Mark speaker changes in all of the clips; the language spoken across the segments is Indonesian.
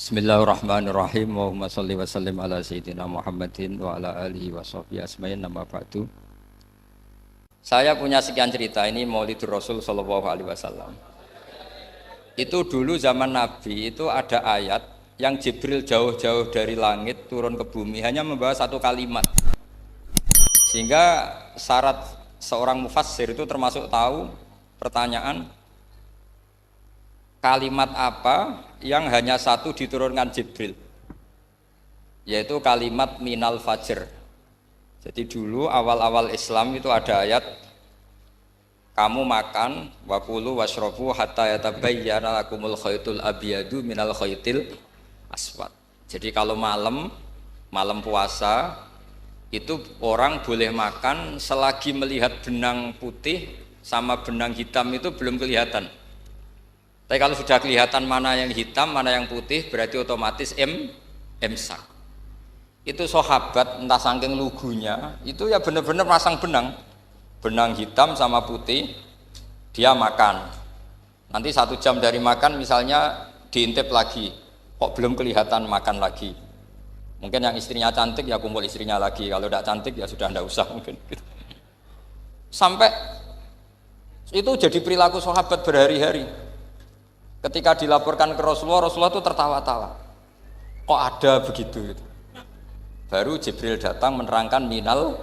Speaker 1: Bismillahirrahmanirrahim. Allahumma sholli wa sallim ala sayyidina Muhammadin wa ala alihi wa sahbihi asma'in nama ba'du. Saya punya sekian cerita ini Maulidur Rasul sallallahu alaihi wasallam. Itu dulu zaman Nabi itu ada ayat yang Jibril jauh-jauh dari langit turun ke bumi hanya membawa satu kalimat. Sehingga syarat seorang mufassir itu termasuk tahu pertanyaan kalimat apa yang hanya satu diturunkan Jibril, yaitu kalimat minal fajr. Jadi dulu awal-awal Islam itu ada ayat kamu makan wakulu washrobu hatta yatabayyana lakumul khaytul abyadu minal khaytil aswad. Jadi kalau malam puasa itu orang boleh makan selagi melihat benang putih sama benang hitam itu belum kelihatan. Tapi kalau sudah kelihatan mana yang hitam, mana yang putih, berarti otomatis imsak. Itu sahabat entah saking lugunya, itu ya benar-benar pasang benang hitam sama putih, dia makan. Nanti 1 jam dari makan misalnya diintip lagi, kok belum kelihatan makan lagi. Mungkin yang istrinya cantik ya kumpul istrinya lagi, kalau tidak cantik ya sudah tidak usah mungkin. Sampai itu jadi perilaku sahabat berhari-hari. Ketika dilaporkan ke Rasulullah, Rasulullah itu tertawa-tawa. Kok ada begitu? Baru Jibril datang menerangkan minal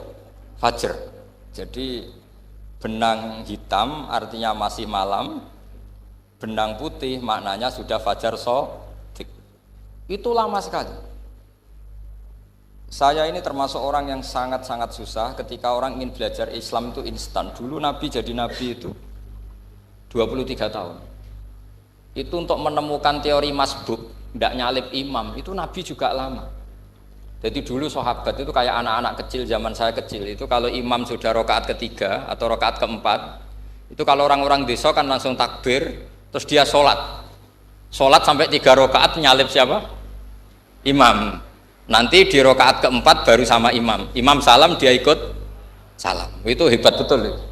Speaker 1: fajr. Jadi benang hitam artinya masih malam, benang putih maknanya sudah fajar shadiq. Itu lama sekali. Saya ini termasuk orang yang sangat-sangat susah ketika orang ingin belajar Islam itu instan. Dulu Nabi jadi Nabi itu 23 tahun. Itu untuk menemukan teori masbuk, tidak nyalip imam, itu Nabi juga lama. Jadi dulu sahabat itu kayak anak-anak kecil zaman saya kecil, itu kalau imam sudah rakaat ketiga atau rakaat keempat, itu kalau orang-orang desa kan langsung takbir, terus dia sholat sampai 3 rakaat nyalip siapa? Imam. Nanti di rakaat keempat baru sama imam salam dia ikut salam. Itu hebat betul.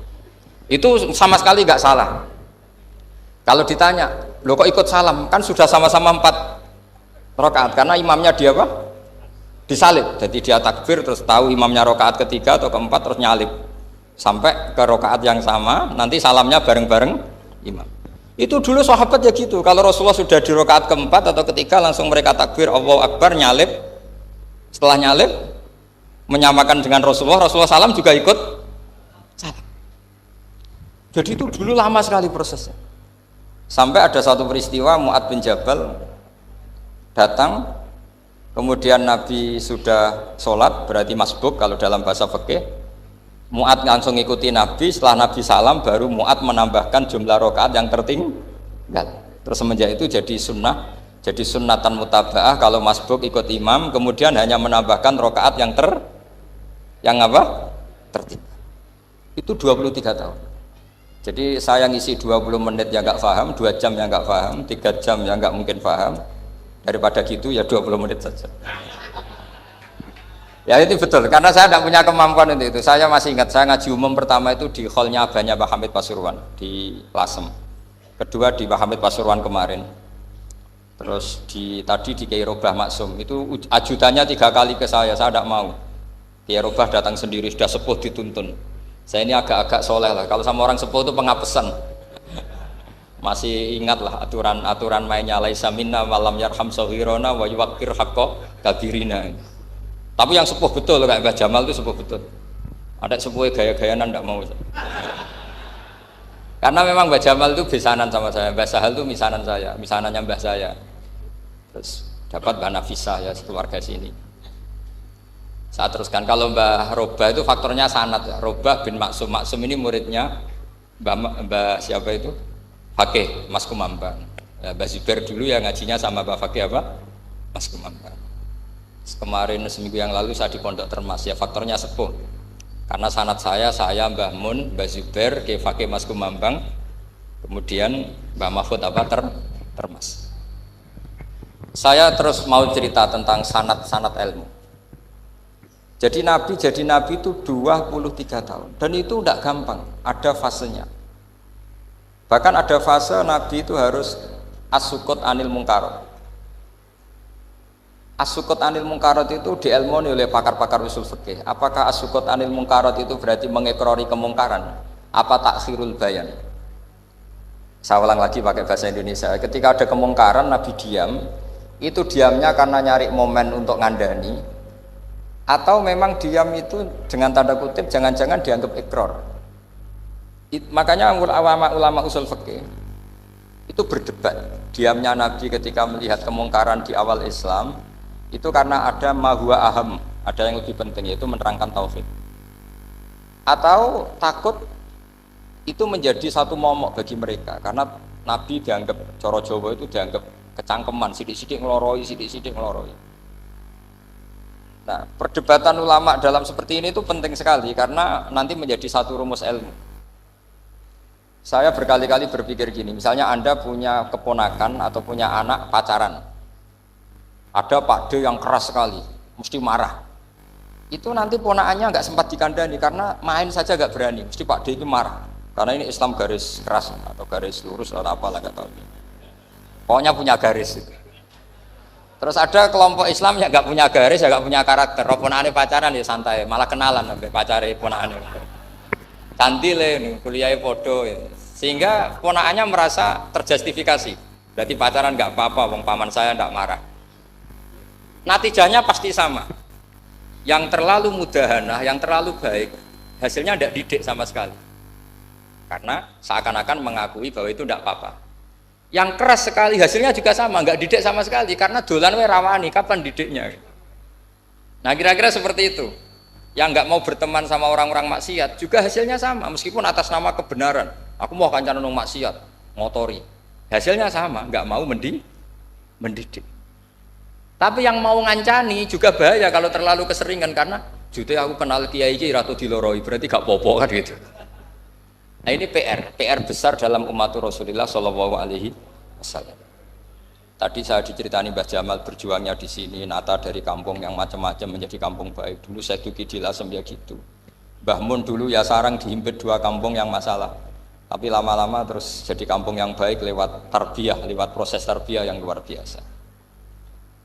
Speaker 1: Itu sama sekali nggak salah. Kalau ditanya, loh kok ikut salam? Kan sudah sama-sama 4 rakaat karena imamnya dia apa? Disalib. Jadi dia takbir terus tahu imamnya rakaat ketiga atau keempat terus nyalip sampai ke rakaat yang sama, nanti salamnya bareng-bareng imam. Itu dulu sahabat ya gitu. Kalau Rasulullah sudah di rakaat keempat atau ketiga langsung mereka takbir Allahu Akbar nyalip. Setelah nyalip menyamakan dengan Rasulullah salam juga ikut salam. Jadi itu dulu lama sekali prosesnya. Sampai ada satu peristiwa Mu'ad bin Jabal datang, kemudian Nabi sudah sholat, berarti masbuk kalau dalam bahasa fikih. Mu'ad langsung ikuti Nabi, setelah Nabi salam baru Mu'ad menambahkan jumlah rakaat yang tertinggal. Terus semenjak itu jadi sunnah, jadi sunnatan mutaba'ah kalau masbuk ikut imam, kemudian hanya menambahkan rakaat yang tertinggal. Itu 23 tahun. Jadi saya ngisi 20 menit yang nggak paham, 2 jam yang nggak paham, 3 jam yang nggak mungkin paham. Daripada gitu ya 20 menit saja. Ya itu betul, karena saya tidak punya kemampuan untuk itu. Saya masih ingat, saya ngaji umum pertama itu di hallnya abahnya Pak Hamid Pasuruan di Lasem. Kedua di Pak Hamid Pasuruan kemarin. Terus tadi di Kiai Robah Maksum, itu ajudannya 3 kali ke saya tidak mau. Kiai Robah datang sendiri, sudah sepuh dituntun. Saya ini agak-agak soleh lah, kalau sama orang sepuh itu pengapesan. Masih ingatlah aturan mainnya laisa minna malam yarham saghirona wa yuwaqqir haqqo kabirina. Tapi yang sepuh betul kayak Mbah Jamal itu sepuh betul. Ada sepuh gaya-gayanan tidak mau. Karena memang Mbah Jamal itu besanan sama saya, Mbah Sahal itu misanannya Mbah saya. Terus dapat Mbah Nafisah ya keluarga sini. Saya teruskan, kalau Mbah Robah itu faktornya sanad ya. Robah bin Maksum ini muridnya Mbah siapa itu? Fakih Mas Kumambang. Ya, Mbah Zubair dulu ya ngajinya sama Mbah Fakih apa? Mas Kumambang. Kemarin seminggu yang lalu saya di Pondok Termas ya, faktornya sepuh. Karena sanad saya Mbah Mun, Mbah Zubair, Kiai Fakih Mas Kumambang, kemudian Mbah Mahfud apa Termas. Saya terus mau cerita tentang sanad ilmu. Jadi Nabi itu 23 tahun dan itu tidak gampang, ada fasenya. Bahkan ada fase Nabi itu harus as-sukut anil mungkar. As-sukut anil mungkarat itu diilmoni oleh pakar-pakar usul fikih. Apakah as-sukut anil mungkarat itu berarti mengekrori kemungkaran? Apa takhirul bayan? Saya ulang lagi pakai bahasa Indonesia. Ketika ada kemungkaran, Nabi diam. Itu diamnya karena nyari momen untuk ngandani, atau memang diam itu dengan tanda kutip jangan-jangan dianggap ikrar. Makanya ulama usul fikih itu berdebat. Diamnya Nabi ketika melihat kemungkaran di awal Islam itu karena ada mahwa aham, ada yang lebih penting, yaitu menerangkan tauhid, atau takut itu menjadi satu momok bagi mereka karena Nabi dianggap coro Jawa itu dianggap kecangkeman, sidik-sidik ngeloroi, sidik-sidik ngeloroi. Nah, perdebatan ulama dalam seperti ini itu penting sekali karena nanti menjadi satu rumus ilmu. Saya berkali-kali berpikir gini, misalnya Anda punya keponakan atau punya anak pacaran, ada Pak D yang keras sekali, mesti marah. Itu nanti ponakannya nggak sempat dikandani karena main saja nggak berani, mesti Pak D itu marah. Karena ini Islam garis keras atau garis lurus atau apalah nggak tahu. Pokoknya punya garis. Terus ada kelompok Islam yang nggak punya garis, ya nggak punya karakter. Ponakannya pacaran ya santai, malah kenalan sampai pacare ponakannya. Cantile nih, kuliahnya podo, ya. Sehingga ponakannya merasa terjustifikasi. Berarti pacaran nggak apa-apa, wong paman saya nggak marah. Natijahnya pasti sama. Yang terlalu mudahanah, yang terlalu baik, hasilnya tidak didik sama sekali. Karena seakan-akan mengakui bahwa itu tidak apa-apa. Yang keras sekali hasilnya juga sama, nggak didik sama sekali. Karena dolan we rawani, kapan didiknya? Nah kira-kira seperti itu. Yang nggak mau berteman sama orang-orang maksiat juga hasilnya sama, meskipun atas nama kebenaran. Aku mau kancanan nang maksiat, ngotori. Hasilnya sama, nggak mau mendidik. Tapi yang mau ngancani juga bahaya kalau terlalu keseringan karena jute aku kenal kiai iki ratu diloroi berarti gak popo kan gitu. Nah ini PR besar dalam umat Rasulullah Shallallahu Alaihi Wasallam. Tadi saya diceritani Mbah Jamal berjuangnya di sini, nata dari kampung yang macam-macam menjadi kampung baik. Dulu saya duki di Lasem ya gitu. Mbah Mun dulu ya sarang dihimpit 2 kampung yang masalah. Tapi lama-lama terus jadi kampung yang baik lewat tarbiyah, lewat proses tarbiyah yang luar biasa.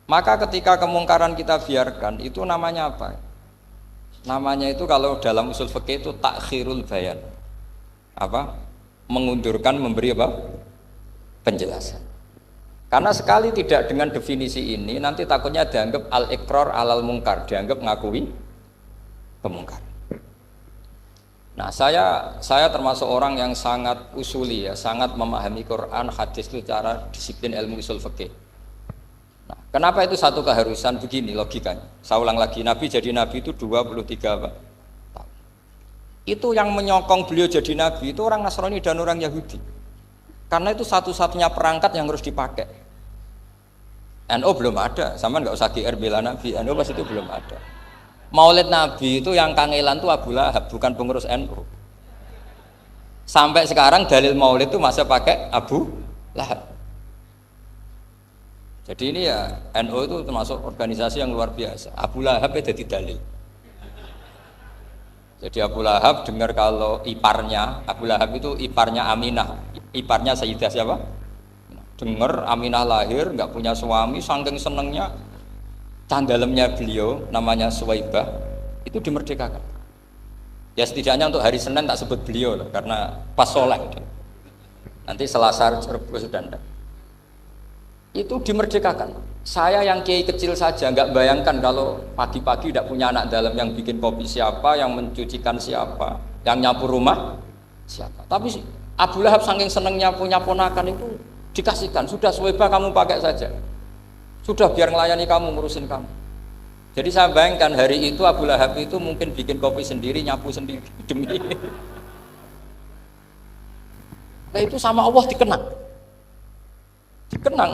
Speaker 1: Maka ketika kemungkaran kita biarkan, itu namanya apa? Namanya itu kalau dalam usul fikih itu takhirul bayan. Apa? Mengundurkan, memberi apa? Penjelasan. Karena sekali tidak dengan definisi ini, nanti takutnya dianggap al-iqrar alal mungkar, dianggap ngakui kemungkaran. Nah, saya termasuk orang yang sangat usuli ya, sangat memahami Quran, hadis itu cara disiplin ilmu usul fikih. Nah, kenapa itu satu keharusan begini logikanya? Saya ulang lagi, Nabi jadi Nabi itu 23 tahun. Itu yang menyokong beliau jadi Nabi itu orang Nasrani dan orang Yahudi. Karena itu satu-satunya perangkat yang harus dipakai. NU belum ada, sama nggak usah GR bela Nabi, NU pas itu belum ada. Maulid Nabi itu yang kangelan itu Abu Lahab, bukan pengurus NU. Sampai sekarang dalil maulid itu masih pakai Abu Lahab. Jadi ini ya NU itu termasuk organisasi yang luar biasa. Abu Lahab itu jadi dalil. Jadi Abu Lahab dengar kalau iparnya, Abu Lahab itu iparnya Aminah, iparnya Sayyidah siapa? Dengar Aminah lahir, nggak punya suami, saking senengnya candalemnya beliau, namanya Suwaibah, itu dimerdekakan. Ya setidaknya untuk hari Senin tak sebut beliau loh, karena pas soleh. Nanti Selasa Rebus dan itu dimerdekakan. Saya yang kiai kecil saja nggak bayangkan kalau pagi-pagi tidak punya anak dalam, yang bikin kopi siapa, yang mencucikan siapa, yang nyapu rumah siapa. Tapi Abu Lahab saking senengnya punya ponakan itu dikasihkan, sudah Suwaibah kamu pakai saja, sudah biar melayani kamu, ngurusin kamu. Jadi saya bayangkan hari itu Abu Lahab itu mungkin bikin kopi sendiri, nyapu sendiri demi. Nah itu sama Allah dikenang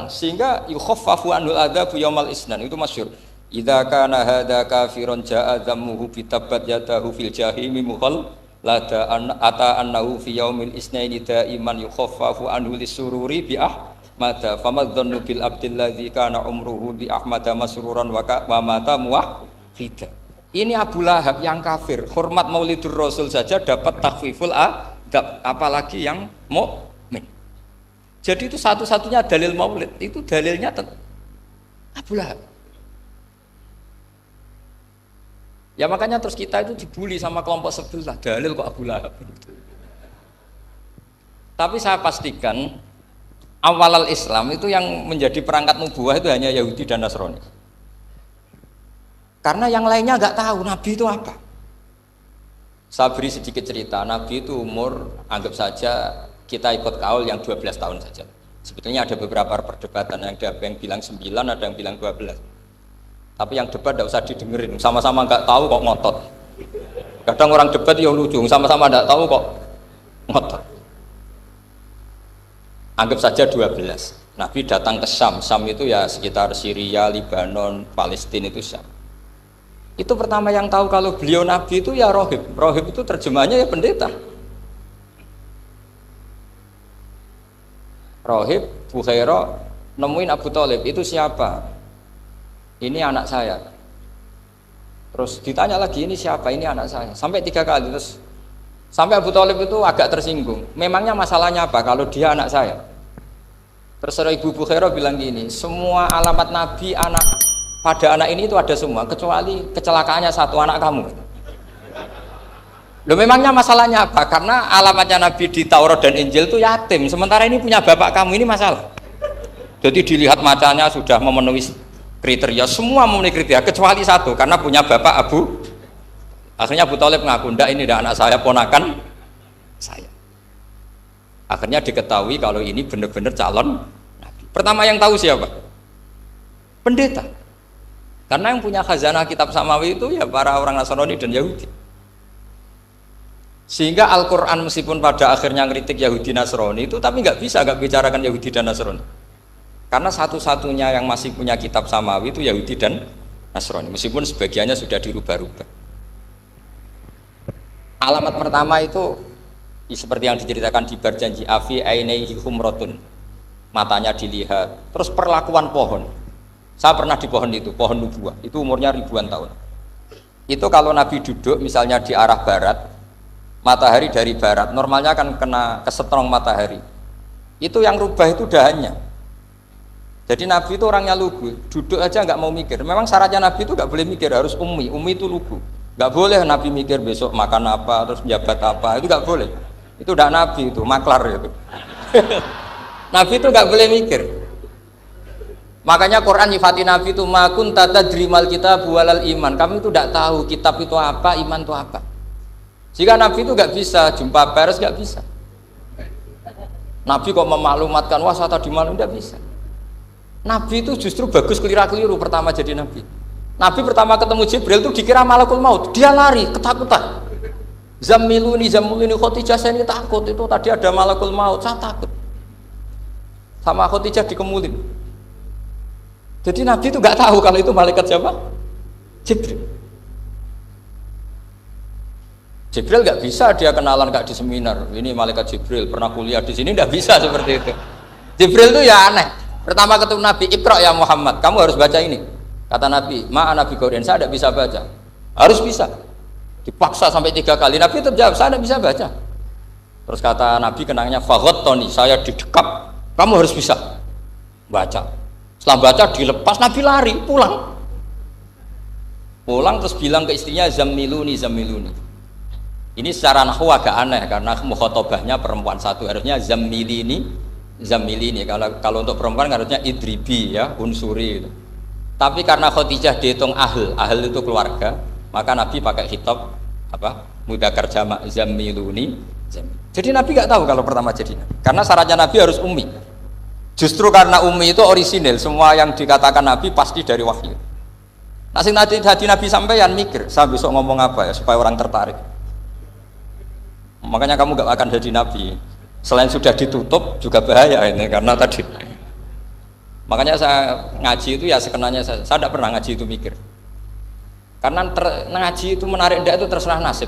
Speaker 1: sehingga yukhaffafu anul adzabu yaumal isnan, itu masyhur. Idza kana hadza kafiron jaa dhammuhu bitabat yadahu fil jahimi mukhal lada ata annahu fi yaumil isnaini daiman yukhaffafu anhu lisururi bi ahmada famadzannu bil abdil ladzi kana umruhu bi ahmada masruran wa mata muwahhida. Ini Abu Lahab yang kafir, hormat Maulidur Rasul saja dapat takhfiful adab, apalagi yang mukmin. Jadi itu satu-satunya dalil maulid, itu dalilnya Abu Lahab. Ya makanya terus kita itu dibully sama kelompok sebelah, dalil kok Abu Lahab. Tapi saya pastikan awal Islam itu yang menjadi perangkat nubuah itu hanya Yahudi dan Nasrani. Karena yang lainnya nggak tahu Nabi itu apa. Saya beri sedikit cerita, Nabi itu umur anggap saja kita ikut kaul yang 12 tahun saja. Sebetulnya ada beberapa perdebatan, ada yang bilang 9, ada yang bilang 12. Tapi yang debat tidak usah didengerin, sama-sama nggak tahu kok ngotot. Kadang orang debat yang lucu, sama-sama nggak tahu kok ngotot. Anggap saja 12. Nabi datang ke Syam, Syam itu ya sekitar Syria, Lebanon, Palestina itu Syam. Itu pertama yang tahu kalau beliau Nabi itu ya rohib. Rohib itu terjemahnya ya pendeta. Rohib, Bukhaira nemuin Abu Thalib, itu siapa? Ini anak saya. Terus ditanya lagi, ini siapa? Ini anak saya. Sampai 3 kali. Terus sampai Abu Thalib itu agak tersinggung. Memangnya masalahnya apa kalau dia anak saya? Terus Ibu Bukhaira bilang gini, semua alamat Nabi pada anak ini itu ada semua, kecuali kecelakaannya satu, anak kamu. Loh, memangnya masalahnya apa? Karena alamatnya Nabi di Taurat dan Injil itu yatim, sementara ini punya bapak kamu, ini masalah. Jadi dilihat macanya sudah memenuhi kriteria, semua memenuhi kriteria kecuali satu, karena punya bapak Abu. Akhirnya Abu Thalib ngaku, ndak, ini dah anak saya, ponakan saya. Akhirnya diketahui kalau ini benar-benar calon Nabi. Pertama yang tahu siapa? Pendeta. Karena yang punya khazanah kitab samawi itu ya para orang Nasrani dan Yahudi. Sehingga Al-Quran meskipun pada akhirnya ngeritik Yahudi Nasrani itu, tapi nggak bicarakan Yahudi dan Nasrani. Karena satu-satunya yang masih punya kitab samawi itu Yahudi dan Nasrani, meskipun sebagiannya sudah dirubah-rubah. Alamat pertama itu seperti yang diceritakan di Barjanji, afi ainaihi humrotun, matanya dilihat. Terus perlakuan pohon, saya pernah di pohon itu, pohon nubuah, itu umurnya ribuan tahun. Itu kalau Nabi duduk misalnya di arah barat, matahari dari barat, normalnya kan kena kesetrong matahari. Itu yang rubah itu dahannya. Jadi Nabi itu orangnya lugu, duduk aja nggak mau mikir. Memang syaratnya Nabi itu nggak boleh mikir, harus ummi. Ummi itu lugu. Nggak boleh Nabi mikir besok makan apa, terus jabat apa, itu nggak boleh. Itu udah Nabi, itu maklar itu. Nabi itu nggak boleh mikir. Makanya Quran nyifati Nabi itu makun tata drimal kitab walal iman. Kamu itu nggak tahu kitab itu apa, iman itu apa. Jika Nabi itu nggak bisa jumpa pers, nggak bisa. Nabi kok memaklumatkan, wah saya tadi malam, nggak bisa. Nabi itu justru bagus keliru pertama jadi Nabi. Nabi pertama ketemu Jibril itu dikira malakul maut, dia lari ketakutan. Zammiluni Khadijah, saya ini takut, itu tadi ada malakul maut, saya takut. Sama Khadijah dikemulin. Jadi Nabi itu nggak tahu kalau itu malaikat siapa? Jibril. Jibril nggak bisa dia kenalan nggak di seminar. Ini malaikat Jibril pernah kuliah di sini, nggak bisa seperti itu. Jibril itu ya aneh. Pertama ketemu Nabi, Iqra ya Muhammad, kamu harus baca ini. Kata Nabi, ma'ana Nabi Qur'an, saya tidak bisa baca. Harus bisa. Dipaksa sampai 3 kali, Nabi tetap jawab, saya tidak bisa baca. Terus kata Nabi kenangnya, faghattani, saya didekap, kamu harus bisa baca. Setelah baca dilepas, Nabi lari, pulang. Pulang terus bilang ke istrinya, zammiluni. Ini secara nahwu agak aneh, karena mukhatabahnya perempuan satu, harusnya zammilini. Kalau untuk perempuan harusnya idribi ya, unsuri gitu. Tapi karena Khadijah dihitung ahl itu keluarga, maka Nabi pakai khitab apa? Mudzakkar jamak, zammiluni. Jadi Nabi nggak tahu kalau pertama jadi Nabi. Karena syaratnya Nabi harus ummi. Justru karena ummi itu orisinil, semua yang dikatakan Nabi pasti dari wahyu. Nah, sing hati Nabi sampeyan mikir, saya besok ngomong apa ya supaya orang tertarik. Makanya kamu gak akan jadi Nabi. Selain sudah ditutup juga bahaya ini karena tadi. Makanya saya ngaji itu ya sekenanya saya tidak pernah ngaji itu mikir. Karena ngaji itu menarik ndak itu terserah nasib.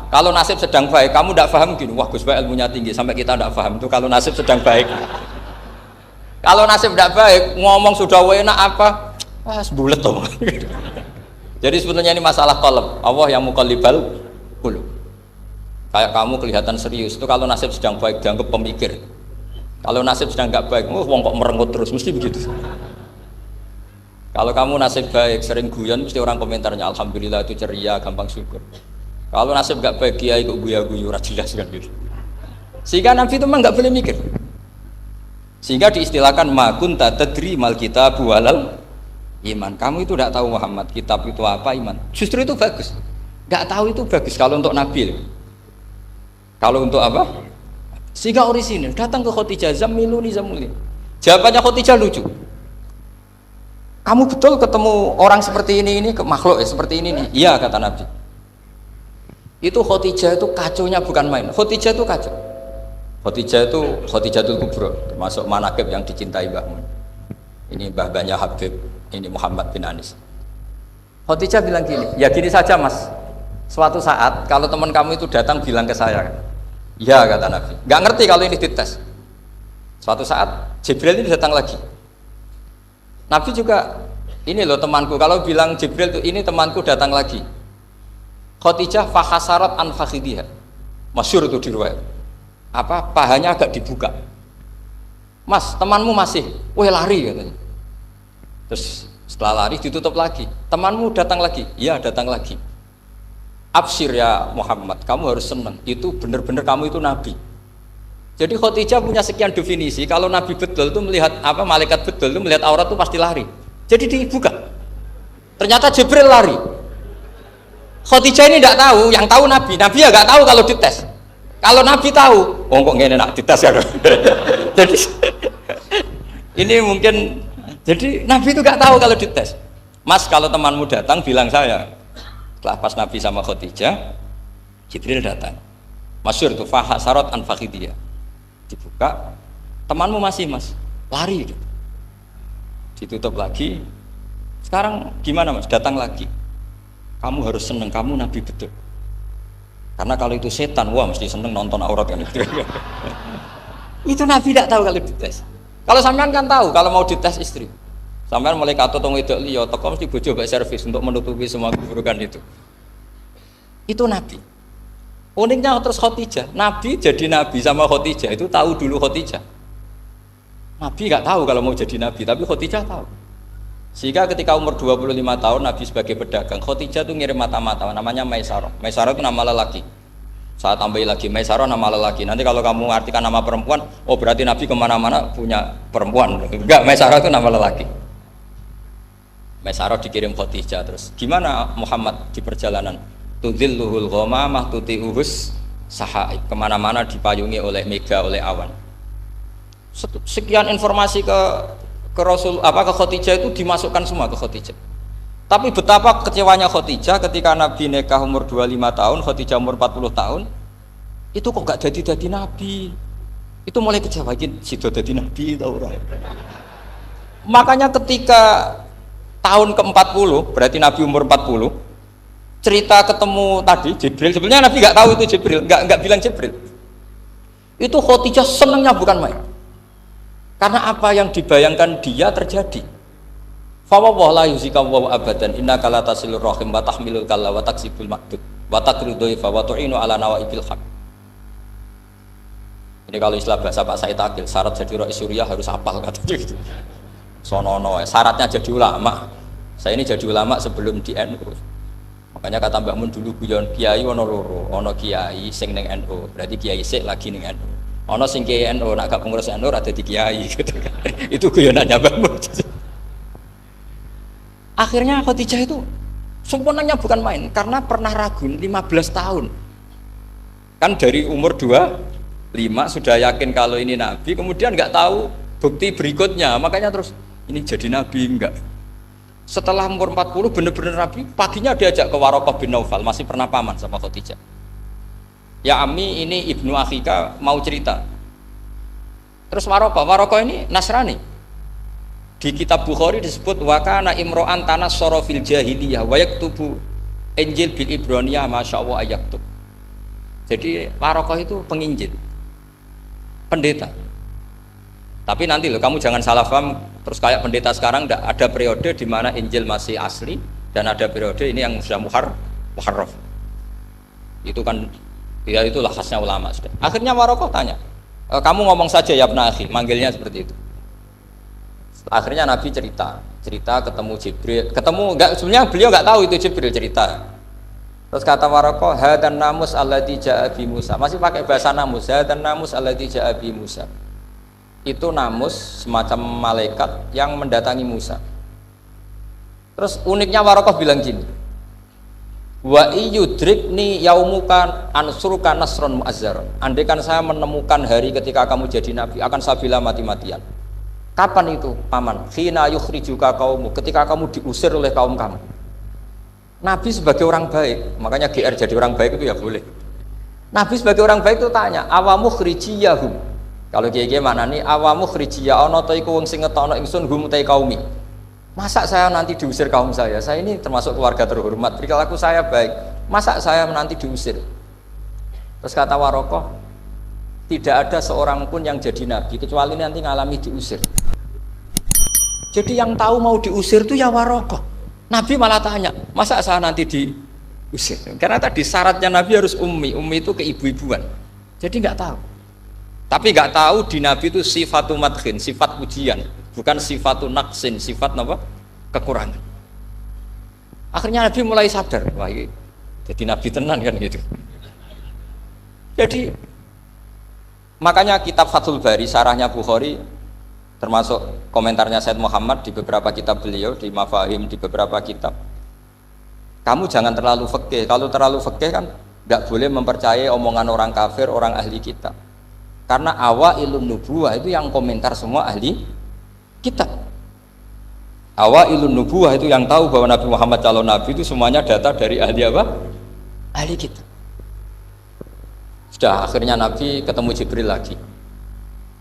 Speaker 1: Kalau nasib sedang baik, kamu tidak paham gini, wah Gus Baik ilmunya tinggi sampai kita tidak paham itu kalau nasib sedang baik. Kalau nasib tidak baik, ngomong sudah enak apa? Sebulet toh. Jadi sebetulnya ini masalah qalb. Allah yang muqallibal qulub. Kayak kamu kelihatan serius itu kalau nasib sedang baik dianggap pemikir. Kalau nasib sedang nggak baik, wong kok merengut terus, mesti begitu. Kalau kamu nasib baik, sering guyon, mesti orang komentarnya alhamdulillah itu ceria, gampang syukur. Kalau nasib gak baik, kiai kok guya-guyu, jelas kan gitu. Sehingga Nabi itu memang gak boleh mikir. Sehingga diistilahkan makun tadri mal kitab walal iman. Kamu itu tidak tahu Muhammad, kitab itu apa, iman. Justru itu bagus. Gak tahu itu bagus kalau untuk Nabi. Kalau untuk apa? Sehingga orisinil datang ke Khadijah, zamiluni zamuli. Jawabannya Khadijah lucu. Kamu betul ketemu orang seperti ini ke makhluk ya seperti ini nih. Iya kata Nabi. Itu Khadijah itu kacaunya bukan main. Khadijah itu kacau. Khadijah itu Khadijatul Kubra, termasuk manaqib yang dicintai Mbah Mun. Ini mbah-mbahnya Habib, ini Muhammad bin Anis. Khadijah bilang gini, ya gini saja Mas. Suatu saat kalau teman kamu itu datang bilang ke saya, ya kata Nabi. Nggak ngerti kalau ini dites. Suatu saat Jibril ini datang lagi. Nabi juga, ini loh temanku. Kalau bilang Jibril itu ini temanku datang lagi. Khadijah fahasarat an fakhidhiha. Masyhur itu di riwayat. Apa pahanya agak dibuka. Mas, temanmu masih, weh lari katanya. Terus setelah lari ditutup lagi. Temanmu datang lagi, iya datang lagi. Absyir ya Muhammad, kamu harus senang. Itu benar-benar kamu itu Nabi. Jadi Khadijah punya sekian definisi. Kalau Nabi betul itu melihat apa malaikat betul itu melihat aurat itu pasti lari. Jadi dibuka. Ternyata Jibril lari. Khadijah ini tidak tahu, yang tahu Nabi. Nabi ya nggak tahu kalau dites. Kalau Nabi tahu, oh kok ngene nak dites ya. Jadi ini mungkin jadi Nabi itu nggak tahu kalau dites. Mas kalau temanmu datang bilang saya. Setelah pas Nabi sama Khadijah, Jibril datang. Masyhur itu fahasarat an fakhidiyah. Dibuka, temanmu masih Mas, lari gitu. Ditutup lagi. Sekarang gimana Mas? Datang lagi. Kamu harus seneng, kamu Nabi betul. Karena kalau itu setan, wah mesti seneng nonton aurat kan itu. Itu Nabi tidak tahu kalau dites. Kalau sampean kan tahu kalau mau dites istri. Sampean mulai katut tong wedok liya, teko mesti bojo mbak servis untuk menutupi semua keburukan itu. Itu Nabi. Uniknya terus Khadijah, Nabi jadi Nabi sama Khadijah itu tahu dulu Khadijah. Nabi nggak tahu kalau mau jadi Nabi, tapi Khadijah tahu. Sehingga ketika umur 25 tahun Nabi sebagai pedagang, Khadijah itu ngirim mata-mata namanya Maisarah. Maisarah itu nama lelaki. Saya tambahi lagi, Maisarah nama lelaki. Nanti kalau kamu artikan nama perempuan, oh berarti Nabi kemana-mana punya perempuan. Enggak, Maisarah itu nama lelaki. Maisarah dikirim Khadijah terus. Gimana Muhammad di perjalanan? Tudzilluhul ghamamah tuti'uhus sahaib, kemana-mana dipayungi oleh mega, oleh awan. Sekian informasi ke Rasul apa ke Khadijah itu dimasukkan semua ke Khadijah. Tapi betapa kecewanya Khadijah ketika Nabi nikah umur 25 tahun, Khadijah umur 40 tahun, itu kok gak jadi Nabi. Itu mulai kecewa, sido jadi Nabi tau ora. Makanya ketika tahun ke-40, berarti Nabi umur 40, cerita ketemu tadi Jibril, sebenarnya Nabi nggak tahu itu Jibril, nggak bilang Jibril. Itu Khadijah senangnya bukan main, karena apa yang dibayangkan dia terjadi. Fawwah la yuzika wa abadan innaka la tasilur rahim wa tahmilul kalla wa taksibul ma'dud wa taqridu fa wa tu'inu ala nawaibil haq. Ini kalau istilah bahasa Pak Said Akil, syarat jadi rais Suriah harus hafal katanya gitu. Sonono, syaratnya jadi ulama. Saya ini jadi ulama sebelum di NU. Makanya kata Mbah Mun dulu guyon kiai ono loro, ono kiai sing ning NU, berarti kiai sik lagi ning NU. Ono sing kiai NU nak gak pengurus NU ora dadi kiai gitu kan. Itu guyonannya Mbah Mun. Akhirnya Khadijah itu sempurnanya bukan main karena pernah ragu 15 tahun. Kan dari umur 25 sudah yakin kalau ini Nabi, kemudian nggak tahu bukti berikutnya, makanya terus ini jadi Nabi enggak. Setelah umur 40 benar-benar Nabi, paginya diajak ke Waraqah bin Naufal, masih pernah paman sama Khadijah. Ya Ami, ini ibnu Akhika mau cerita. Terus Waraqah ini Nasrani. Di kitab Bukhari disebut wa kana imro'an tanassara fil jahiliyah wa yaktubu Injil bil Ibraniyah masyaallah ayaktub. Jadi Waraqah itu penginjil, pendeta. Tapi nanti loh, kamu jangan salah paham terus kayak pendeta sekarang. Ada periode di mana Injil masih asli dan ada periode ini yang sudah muharraf. Itu kan ya itulah khasnya ulama sudah. Akhirnya Waraqah tanya, kamu ngomong saja ya Ibnu Akhi, manggilnya seperti itu. Akhirnya Nabi cerita ketemu Jibril, ketemu enggak, sebenarnya beliau enggak tahu itu Jibril cerita. Terus kata Warokoh, hadan namus alladzi ja'a bi Musa. Masih pakai bahasa namus, hadan namus alladzi ja'a bi Musa. Itu namus semacam malaikat yang mendatangi Musa. Terus uniknya Warokoh bilang gini, wa iyudrikni yaumuka ansuruka nasron mu'azzaron. Andai kan saya menemukan hari ketika kamu jadi nabi, akan saya bela mati-matian. Kapan itu, paman? Khina yukhrijuka kaumu, ketika kamu diusir oleh kaum kamu. Nabi sebagai orang baik, makanya GR jadi orang baik itu ya boleh. Nabi sebagai orang baik itu tanya, awamu khrijiyahum. Kalau kiye-kiye maknane awamu khrijiyah ana ta iku wong sing ngetokno ingsun hum ta kaumi. Masa saya nanti diusir kaum saya? Saya ini termasuk keluarga terhormat, perilaku saya baik. Masa saya nanti diusir? Terus kata Warokoh, tidak ada seorang pun yang jadi nabi kecuali nanti ngalami diusir. Jadi yang tahu mau diusir itu ya Warokoh. Nabi malah tanya, masa saya nanti diusir? Karena tadi syaratnya Nabi harus ummi itu keibu-ibuan. Jadi nggak tahu. Tapi nggak tahu di Nabi itu sifatu madkhin, sifat pujian, bukan sifatu naqsin, sifat apa? Kekurangan. Akhirnya Nabi mulai sadar, wah ini jadi Nabi tenan kan gitu. Jadi makanya kitab Fathul Bari, sarahnya Bukhari, termasuk komentarnya Said Muhammad di beberapa kitab beliau, di Mafahim, di beberapa kitab. Kamu jangan terlalu fikih. Kalau terlalu fikih kan nggak boleh mempercayai omongan orang kafir, orang ahli kitab. Karena awailun nubuwah itu yang komentar semua ahli kitab. Awailun nubuwah itu yang tahu bahwa Nabi Muhammad calon nabi itu semuanya data dari ahli apa? Ahli kitab. Sudah akhirnya Nabi ketemu Jibril lagi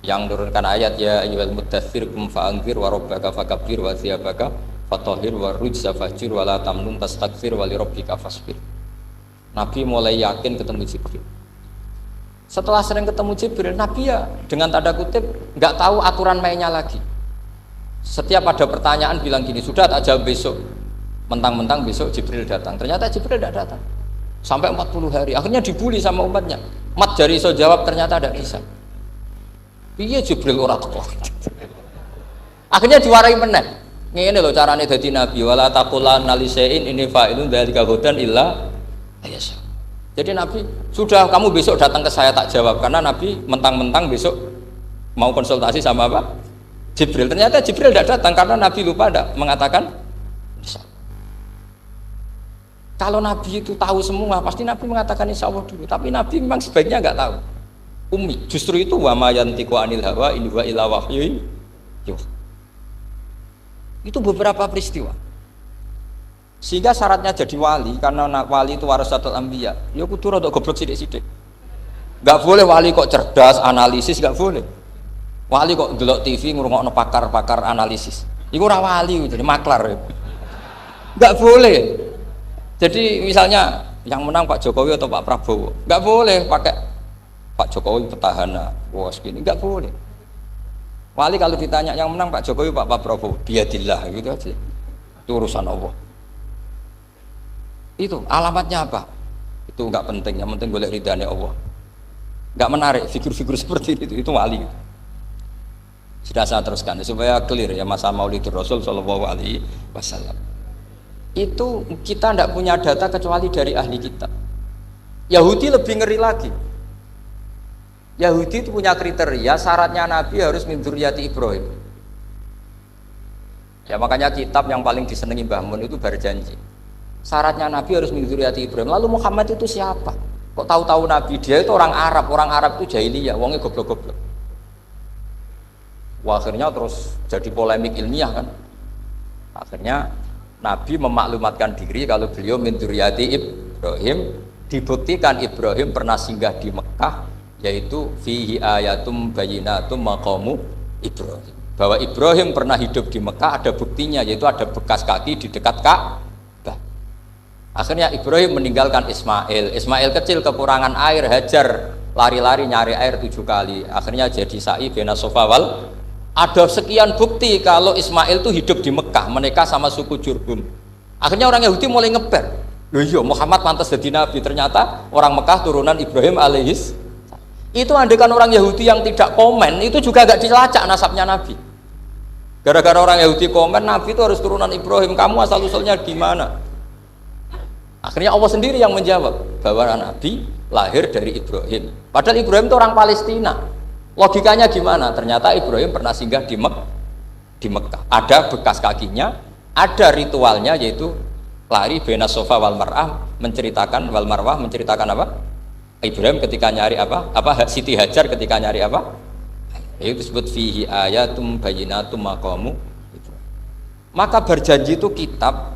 Speaker 1: yang menurunkan ayat ya ayyuhal muddatsir qum fa'anzir wa rabbaka fakabbir wa thiyabaka fatahhir wa rujza fahjur wa la tamnun tastakfir wa li rabbika fasbir. Nabi mulai yakin ketemu Jibril. Setelah sering ketemu Jibril, Nabi ya dengan tanda kutip nggak tahu aturan mainnya lagi. Setiap ada pertanyaan bilang gini, sudah tak jawab besok. Mentang-mentang besok Jibril datang. Ternyata Jibril tidak datang. Sampai 40 hari. Akhirnya dibully sama umatnya. Mat jari so jawab ternyata tidak bisa. Piye Jibril ora teko. Akhirnya diwarai meneh. Ngene lho carane dadi nabi, wala taqulanna li syai'in inni fa'ilun dzalika ghadan illa ayasha. Jadi Nabi, sudah kamu besok datang ke saya tak jawab, karena Nabi mentang-mentang besok mau konsultasi sama apa? Jibril. Ternyata Jibril tidak datang karena Nabi lupa ada mengatakan insya Allah. Kalau Nabi itu tahu semua, pasti Nabi mengatakan insya Allah dulu. Tapi Nabi memang sebaiknya nggak tahu. Ummi, justru itu wa ma yantiqu anil hawa in huwa illa wahyun yuha. Itu beberapa peristiwa. Sehingga syaratnya jadi wali, karena wali itu warasatul anbiya. Ya kudu rada goblok sithik-sithik. Enggak boleh wali kok cerdas, analisis enggak boleh. Wali kok delok TV ngrungokno pakar-pakar analisis. Iku ora wali, jadi maklar. Enggak boleh. Jadi misalnya yang menang Pak Jokowi atau Pak Prabowo, enggak boleh pakai Pak Jokowi petahana, wah segini, enggak boleh. Wali kalau ditanya yang menang Pak Jokowi, Pak Prabowo, biadillah gitu aja. Itu urusan Allah. Itu alamatnya apa? Itu enggak penting, yang penting boleh ridhanya Allah. Enggak menarik figur-figur seperti itu wali. Sudah saya teruskan supaya clear ya masa Maulidur Rasul Shallallahu Alaihi Wasallam. Itu kita tidak punya data kecuali dari ahli kitab. Yahudi lebih ngeri lagi. Yahudi itu punya kriteria, syaratnya Nabi harus min dzurriyyati Ibrahim. Ya makanya kitab yang paling disenangi Mbah Mun itu Berjanji. Syaratnya Nabi harus min dzurriyyati Ibrahim. Lalu Muhammad itu siapa? Kok tahu-tahu Nabi? Dia itu orang Arab itu jahiliyah, wongnya goblok-goblok. Wah, akhirnya terus jadi polemik ilmiah kan. Akhirnya Nabi memaklumatkan diri kalau beliau min dzurriyyati Ibrahim, dibuktikan Ibrahim pernah singgah di Mekah, yaitu fihi ayatum bayyinatum maqamu Ibrahim. Bahwa Ibrahim pernah hidup di Mekah ada buktinya, yaitu ada bekas kaki di dekat Ka'bah. Akhirnya Ibrahim meninggalkan Ismail. Ismail kecil kekurangan air, Hajar lari-lari nyari air 7 kali. Akhirnya jadi sa'i bena Safa wal. Ada sekian bukti kalau Ismail itu hidup di Mekah, menikah sama suku Jurhum. Akhirnya orang Yahudi mulai ngeper. Loh iya, Muhammad pantas jadi nabi. Ternyata orang Mekah turunan Ibrahim alaihis. Itu andekan orang Yahudi yang tidak komen, itu juga gak dilacak nasabnya Nabi. Gara-gara orang Yahudi komen Nabi itu harus turunan Ibrahim, kamu asal usulnya gimana? Akhirnya Allah sendiri yang menjawab bahwa Nabi lahir dari Ibrahim. Padahal Ibrahim itu orang Palestina. Logikanya gimana? Ternyata Ibrahim pernah singgah di Mekah. Ada bekas kakinya, ada ritualnya yaitu lari bena sofa wal mar'ah, menceritakan wal marwah, menceritakan apa? Ibrahim ketika nyari apa? Siti Hajar ketika nyari apa? Itu disebut fihi ayatum bayyinatum maqamu. Maka berjanji itu kitab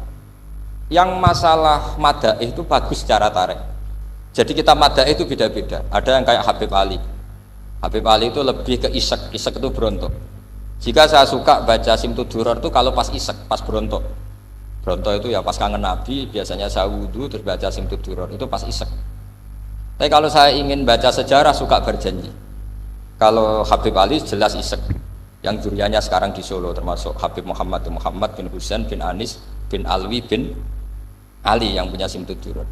Speaker 1: yang masalah madaih itu bagus secara tarikh. Jadi kitab madaih itu beda-beda. Ada yang kayak Habib Ali. Habib Ali itu lebih ke isek itu berontok. Jika saya suka baca Simtud Duror itu kalau pas isek, pas berontok. Berontok itu ya pas kangen Nabi, biasanya saya wudhu terus baca Simtud Duror itu pas isek. Tapi kalau saya ingin baca sejarah suka berjanji. Kalau Habib Ali jelas isek, yang juriannya sekarang di Solo termasuk Habib Muhammad bin Husain bin Anis bin Alwi bin Ali yang punya Simtud Duror.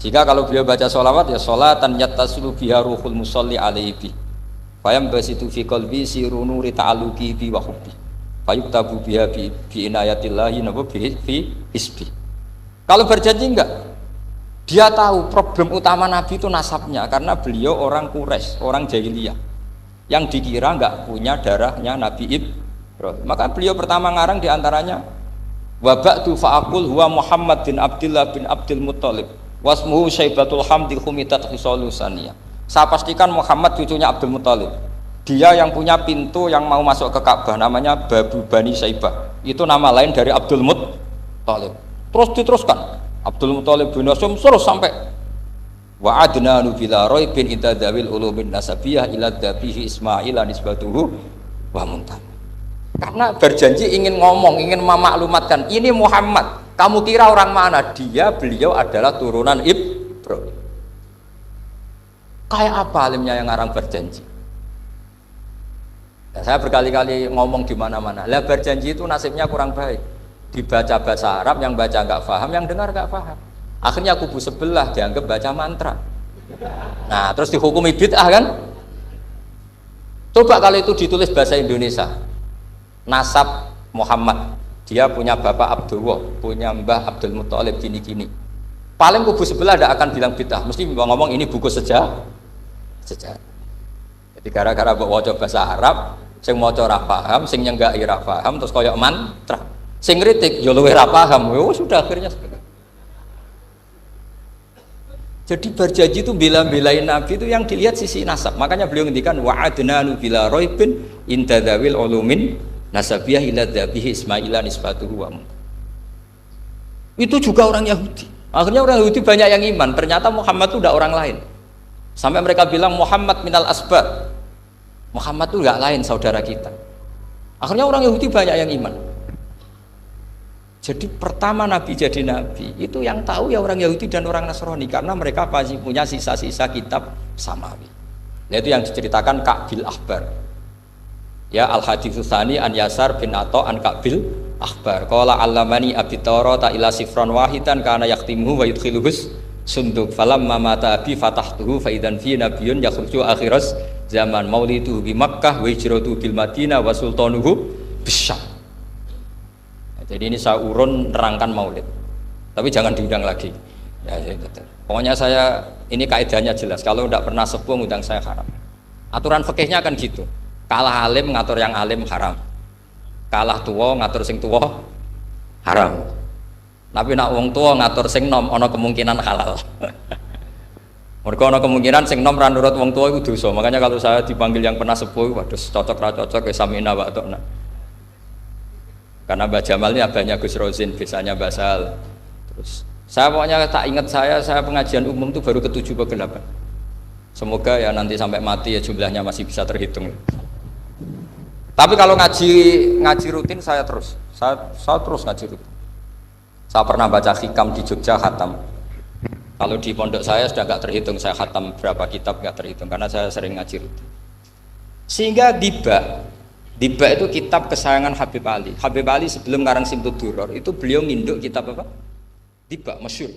Speaker 1: Jika kalau beliau baca sholawat ya sholatan yattasulu biha ruhul musalli alaihi bi fayam basitu fi qalbi siru nuri ta'aluki bi wa hubbi fayuktabu biha bi inayatillahi nabu fi isbi. Kalau berjanji enggak, dia tahu problem utama Nabi itu nasabnya karena beliau orang Quraisy, orang jahiliyah yang dikira enggak punya darahnya Nabi Ibrahim. Maka beliau pertama ngarang diantaranya wa ba'du fa'aqul huwa Muhammad bin Abdullah bin Abdul Muttalib wasmuhu Syaibatul Hamdi Khumitat Khisalusaniyah. Saya pastikan Muhammad cucunya Abdul Muttalib. Dia yang punya pintu yang mau masuk ke Ka'bah namanya Babu Bani Syaibah. Itu nama lain dari Abdul Muttalib. Terus diteruskan Abdul Muttalib bin Hasyim terus sampai wa adnanu bila raibin itadawil ulumin nasabiyah ila dabihi Ismail nisbatuhu wa muntam. Karena berjanji ingin ngomong, ingin memaklumatkan ini Muhammad. Kamu kira orang mana? Beliau adalah turunan Ibrahim. Kayak apa alimnya yang ngarang berjanji? Nah, saya berkali-kali ngomong di mana-mana. Lah berjanji itu nasibnya kurang baik. Dibaca bahasa Arab, yang baca nggak paham, yang dengar nggak paham. Akhirnya kubu sebelah dianggap baca mantra. Nah, terus dihukumi bid'ah kan? Coba kalau itu ditulis bahasa Indonesia. Nasab Muhammad, dia punya bapak Abdullah, punya mbah Abdul Muttalib gini-gini. Paling kubu sebelah tidak akan bilang bid'ah, mesti ngomong ini buku sejarah. Jadi gara-gara bawa bahasa Arab, sing maca ora paham, sing nyenggaki ora paham, terus koyok mantra. Sing kritik yo luwih ora paham. Yo sudah akhirnya. Jadi berjanji itu bela-belain Nabi itu yang dilihat sisi nasab. Makanya beliau ngendikan wa'adnanu bila raibin intadawil ulumin nasabiyah ila dhabihi Ismaila nisbatuhu wa. Itu juga orang Yahudi. Akhirnya orang Yahudi banyak yang iman. Ternyata Muhammad itu tidak orang lain. Sampai mereka bilang Muhammad minal asbab. Muhammad itu enggak lain saudara kita. Akhirnya orang Yahudi banyak yang iman. Jadi pertama Nabi jadi Nabi itu yang tahu ya orang Yahudi dan orang Nasrani karena mereka pasti punya sisa-sisa kitab samawi. Nah, itu yang diceritakan Ka'bil Ahbar. Ya al-haditsus tsani an Yasar bin Atha an Ka'bil Ahbar. Qala allamani abi Taurata ila sifran wahidan kana yaktimuhu wa yudkhiluhus sunduk falamma mata bi fatahtuhu fa idan fi nabiyyun yakhruju akhiras zaman maulidu bi Makkah wa hijratu bil Madinah wa sultanuhu bisyam. Jadi ini saya urun nerangkan maulid, tapi jangan diundang lagi. Ya, pokoknya saya ini kaidahnya jelas. Kalau tidak pernah sepuh undang saya haram. Aturan fikihnya kan gitu. Kalah alim ngatur yang alim haram. Kalah tua ngatur sing tua haram. Tapi nak wong tua ngatur sing nom, ono kemungkinan halal. Mereka ono kemungkinan sing nom ra nurut wong tua itu dosa. Makanya kalau saya dipanggil yang pernah sepuh, waduh cocok ra cocok ya samina wa atona. Karena Mbak Jamal ini abahnya Gus Rozin, biasanya Basal. Terus saya pokoknya tak ingat saya pengajian umum itu baru ke-7 ke 8. Semoga ya nanti sampai mati ya jumlahnya masih bisa terhitung. Tapi kalau ngaji rutin saya terus ngaji rutin. Saya pernah baca hikam di Jogja khatam. Kalau di pondok saya sudah nggak terhitung saya khatam berapa kitab, nggak terhitung karena saya sering ngaji rutin. Sehingga Diba itu kitab kesayangan Habib Ali. Habib Ali sebelum ngarang Simtud Duror itu beliau nginduk kitab apa? Diba, masyhur.